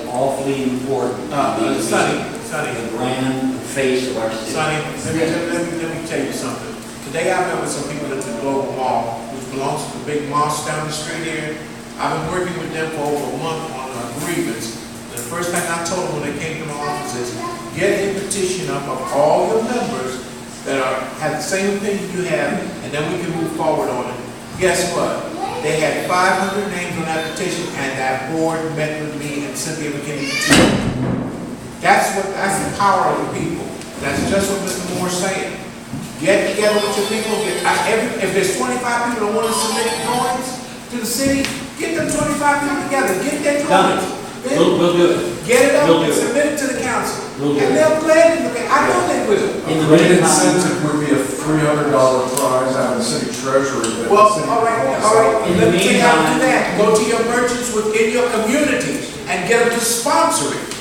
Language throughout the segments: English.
awfully important. Sonny, The brand, the face of our city. Sonny, let me tell you something. Today I met with some people at the Global Mall, which belongs to the big mosque down the street here. I've been working with them for over a month on agreements. The first thing I told them when they came to my office is, get a petition up of all your members that have the same opinion you have, and then we can move forward on it. Guess what? They had 500 names on that petition, and that board met with me and Cynthia McKinney. That's the power of the people. That's just what Mr. Moore's saying. Get together with your people. If there's 25 people that want to submit drawings to the city, get them 25 people together. Get their drawings. We'll do it. Get it up and submit it to the council. And they'll gladly look at it. I know they will. A great incentive would be a $300 prize out of the city treasury. Well, all right. Let me tell you how to do that. Go to your merchants within your community and get them to sponsor it.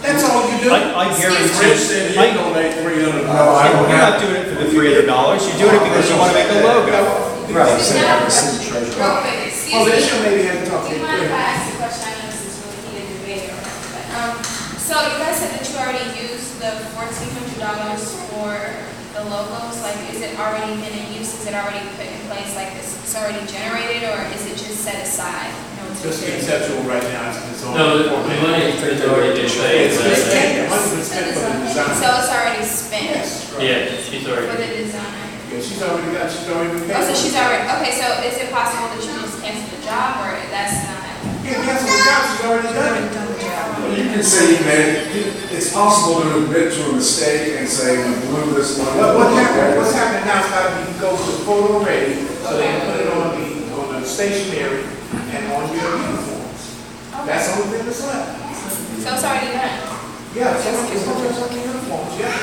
That's all you do. I guarantee. Rich said he'd donate $300. You're not doing it for the $300. You're doing it because you want to make a logo. Right. Said out of the city treasury. Oh, they should maybe have to talk to Do you. you mind if I ask a question? I know this is really heated debate or whatever, but, so you guys said that you already used the $1,400 for the logos. Like, is it already been in use? Is it already put in place? Like, it's already generated, or is it just set aside? No, it's Just conceptual right now. It's on No, the money is already been paid. It's spent. The money's been spent for the design. So it's already spent Yes. Right. Yeah, she's for already. the designer. Yeah, she's already been paid. Oh, so she's already, okay, so is it possible that you just cancel the job, or that's not? Yeah, cancel the job. She's already done it. Well, you can say you made, it's possible to admit to a mistake and say, we blew this money. What's happening now is how you go to the photo ready, so they can put it on the stationery and on your uniforms. That's the only thing that's left. So it's already done? Yeah, it's on uniforms, yeah.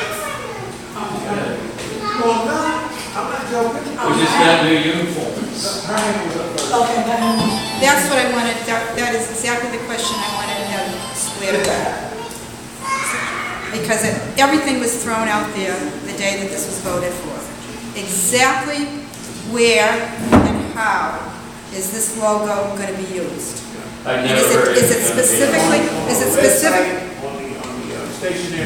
Well, no, I'm not joking. We just got new uniforms. Her hand was up first. That's what I wanted, that is exactly the question I wanted to have cleared up. Because everything was thrown out there the day that this was voted for. Exactly where and how is this logo going to be used? I've And never heard is it specifically, is it specific? On the stationery,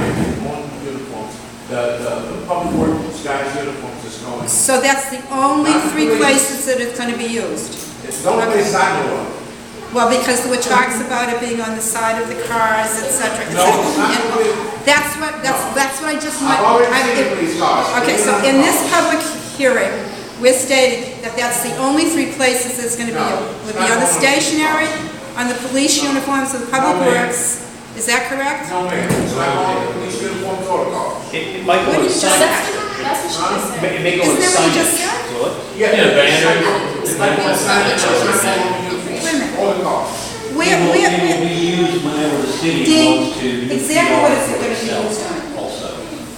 on the uniforms, the public works guys' uniforms is going. So that's the only three places that it's going to be used? It's the only place I know of. Well, because what talks about it being on the side of the cars, etc. No, it's not really. That's what I just want. I've already seen police cars. Okay, so in this public hearing, we're stating that that's the only three places it's going to be. It would be on the stationery, on the police uniforms of the public works. Is that correct? No, ma'am. It's not on the police uniforms or the cars. It might go What with did you sign. say? That's what she just said. It may go with Isn't that what you just signage. said? Will it? Yeah, banner. It's like on the sign, it's not on the uniforms Wait a minute. or the cars. It will be used whenever the city Dean, wants to. exactly what is it going to be used on? Also.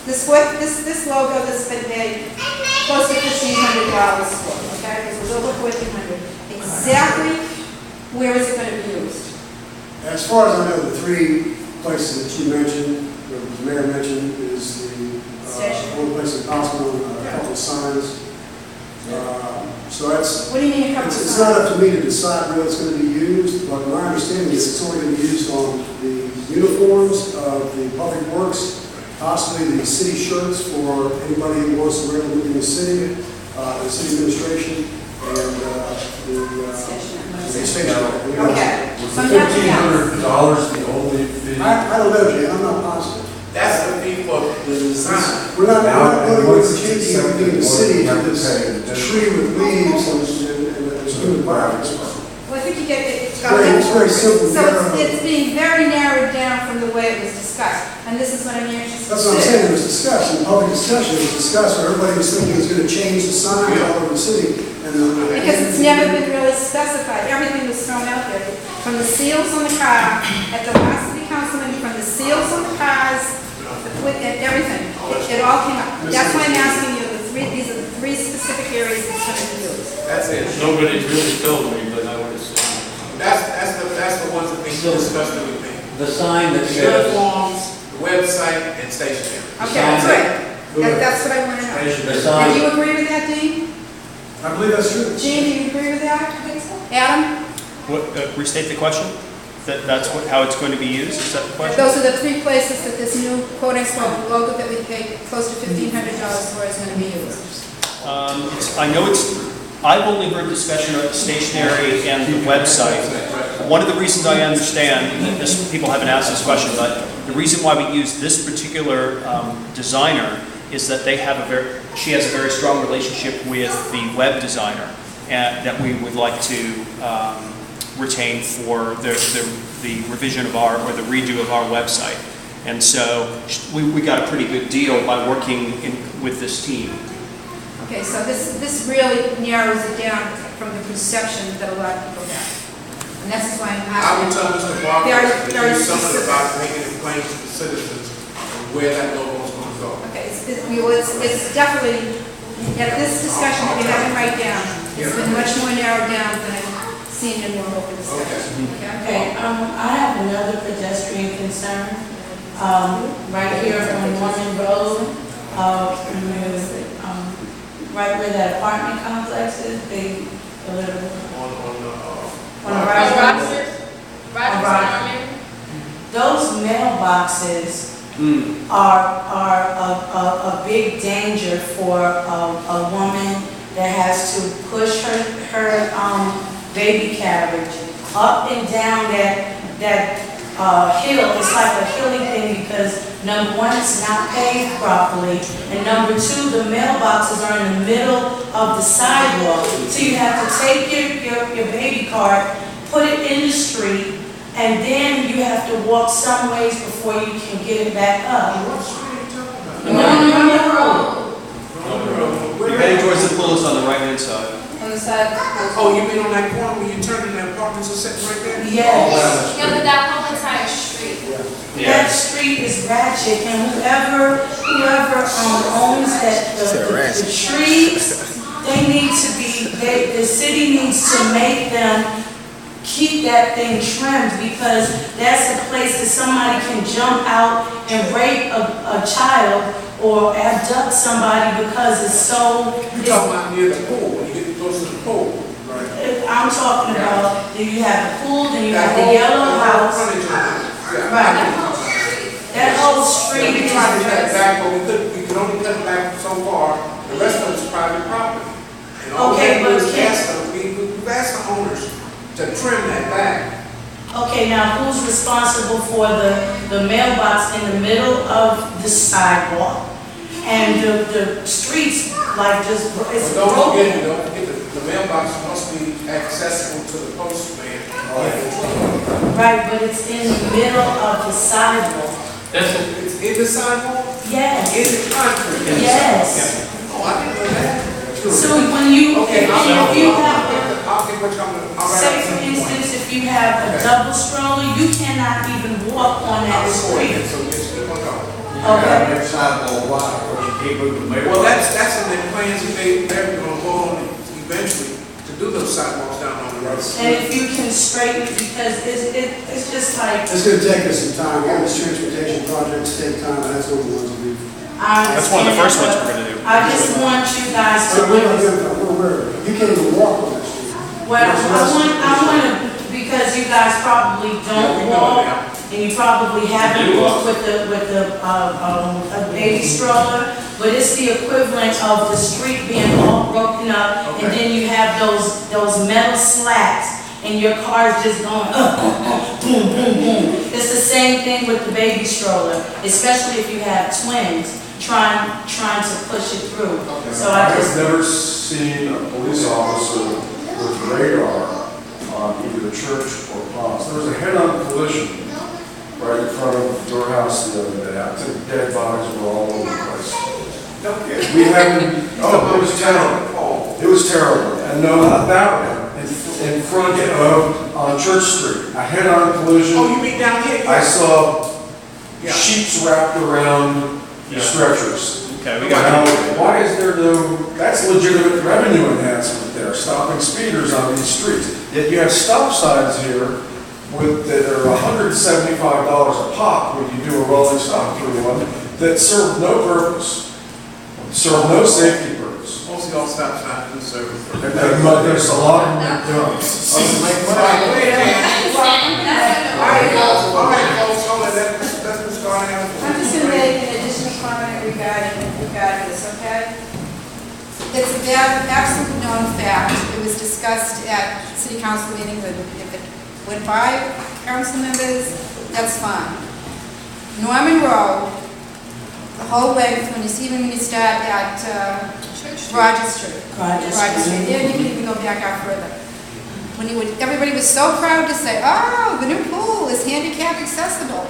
This logo that's been made close to $1,500 for, okay? It was over $1,400. Exactly where is it going to be used? As far as I know, the three places that you mentioned, or the mayor mentioned, is the Station. one place in Clarkston, a couple of signs. So that's, What do you mean a couple of it's not signs? up to me to decide where it's going to be used, but my understanding is it's only going to be used on the uniforms of the public works, possibly the city shirts for anybody who wants to wear them in the city, the city administration, and the station. Okay. So nothing else. $1,500 the only fee. I don't know, Jan, I'm not positive. That's the fee for the design. We're not voting What's with the changing everything in the city to this tree with leaves and human bodies. Well, I think you get it. It's very simple. So it's being very narrowed down from the way it was discussed, and this is what I'm interested in. That's what I'm saying, it was discussed, in public discussion, it was discussed, where everybody was thinking it's gonna change the sign all over the city. Because it's never been really specified, everything was thrown out there, from the seals on the car, at the last city council meeting, from the seals on the cars, and everything, it all came up. That's why I'm asking you, these are the three specific areas it's going to be used. That's it. Nobody's really told me, but I would assume. That's the ones that we discussed with me. The sign that says. Uniforms, the website, and stationery. Okay, that's right. That's what I want to know. The And sign. you agree with that, Dean? I believe that's true. Jean, do you agree with that? Adam? What, restate the question? That's how it's going to be used? Is that the question? Those are the three places that this new quote-unquote logo that we paid close to $1,500 for is going to be used. I know I've only heard discussion of the stationery and the website. One of the reasons I understand, people haven't asked this question, but the reason why we use this particular designer is that she has a very strong relationship with the web designer that we would like to retain for the revision of or the redo of our website. And so we got a pretty good deal by working with this team. Okay, so this really narrows it down from the perception that a lot of people have. And that's why I'm I would tell Mr. Barker Very- to very do something specific. about making it plain to the citizens of where that logo is going to go. Okay, it's definitely, at this discussion that you're having right now, it's been much more narrowed down than I've seen in more open discussion. Okay, I have another pedestrian concern, right here on Norman Road, right where that apartment complex is, big, a little, on the right. Rogers. Those mailboxes are a big danger for a woman that has to push her baby carriage up and down that hill. It's like a hilly thing because number one, it's not paved properly, and number two, the mailboxes are in the middle of the sidewalk. So you have to take your baby cart, put it in the street, and then you have to walk some ways before you can get it back up. What street are you talking about? You're heading towards the pool, on the right-hand side. On the side of the pool. Oh, you mean on that corner where you turn in the apartments are sitting right there? Yes. Yeah, but that whole entire street. That street is ratchet, and whoever owns the trees, they need to be, the city needs to make them keep that thing trimmed, because that's a place that somebody can jump out and rape a child or abduct somebody because it's so. You're talking about near the pool, when you get close to the pool. Right. I'm talking about, then you have the pool, then you have the yellow house. Right. That whole street We is tried to cut it just. back, but we could only cut it back so far. The rest of it's private property. And all we Okay, have to do but is can- ask them, we've asked the owners to trim that back. Okay, now who's responsible for the mailbox in the middle of the sidewalk? And the streets, like, just, it's But don't forget, broken. the mailbox must be accessible to the postman. Right, but it's in the middle of the sidewalk. It's in the sidewalk? Yes, In the concrete? yes. Oh, I didn't know that. So when you, Okay, if I'll you get have, what you're gonna, say for instance, if you have a double stroller, you cannot even walk on that street. So just keep on going. Okay. Well, that's in the plans that they're gonna go on eventually to do those sidewalks down on the road. And if you can straighten, because it's just like, It's gonna take us some time, all these transportation projects take time, and that's what we want to do. That's one of the first ones we're going to do. I just want you guys to. So you can't even walk on that street. Well, I want to, because you guys probably don't walk, and you probably haven't walked with a baby stroller, but it's the equivalent of the street being all broken up, and then you have those metal slats, and your car's just going boom, boom, boom. It's the same thing with the baby stroller, especially if you have twins trying to push it through. So I just. I've never seen a police officer with radar on either the church or cross. There was a head-on collision right in front of your house the other day. I think dead bodies were all over the place. We haven't, it was terrible. It was terrible. And no, not that one. In front of, on Church Street, a head-on collision. Oh, you mean down here? I saw Yeah. sheets wrapped around stretchers. Okay, we Now, got why is there that's legitimate revenue enhancement there, stopping speeders on these streets. Yet you have stop signs here that are $175 a pop when you do a rolling stop through one, that serve no purpose, serve no safety purpose. Most of all stop signs do service. There's a lot of them that don't. I All right, folks, hold it, let's Ms. Garner. I'm just gonna make an additional comment regarding this, okay? It's a absolute known fact, it was discussed at city council meetings, and if it went by council members, that's fine. Norman Road, the whole length, even when you start at Rogers Street. Rogers Street, and you can even go back out further. When everybody was so proud to say, oh, the new pool is handicap accessible.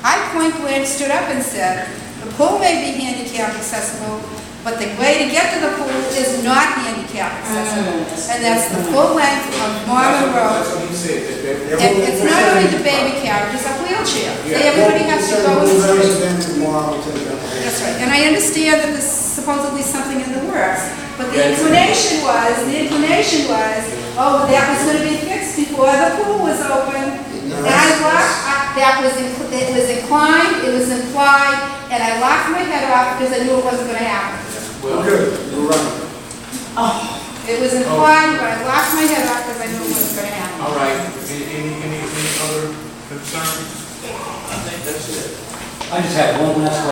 I point blank stood up and said, the pool may be handicap accessible, but the way to get to the pool is not handicap accessible. And that's the full length of Norman Road. That's what he said. It's not only the baby carriage, it's a wheelchair. Everybody has to go with the street. That's right, and I understand that there's supposedly something in the works, but the inclination was, oh, that was gonna be fixed before the pool was open. And it was inclined, it was implied, and I locked my head off because I knew it wasn't gonna happen. Well, Good, you're right. It was implied, but I locked my head off because I knew it wasn't gonna happen. all right, any other concerns? I think that's it. I just have one last question.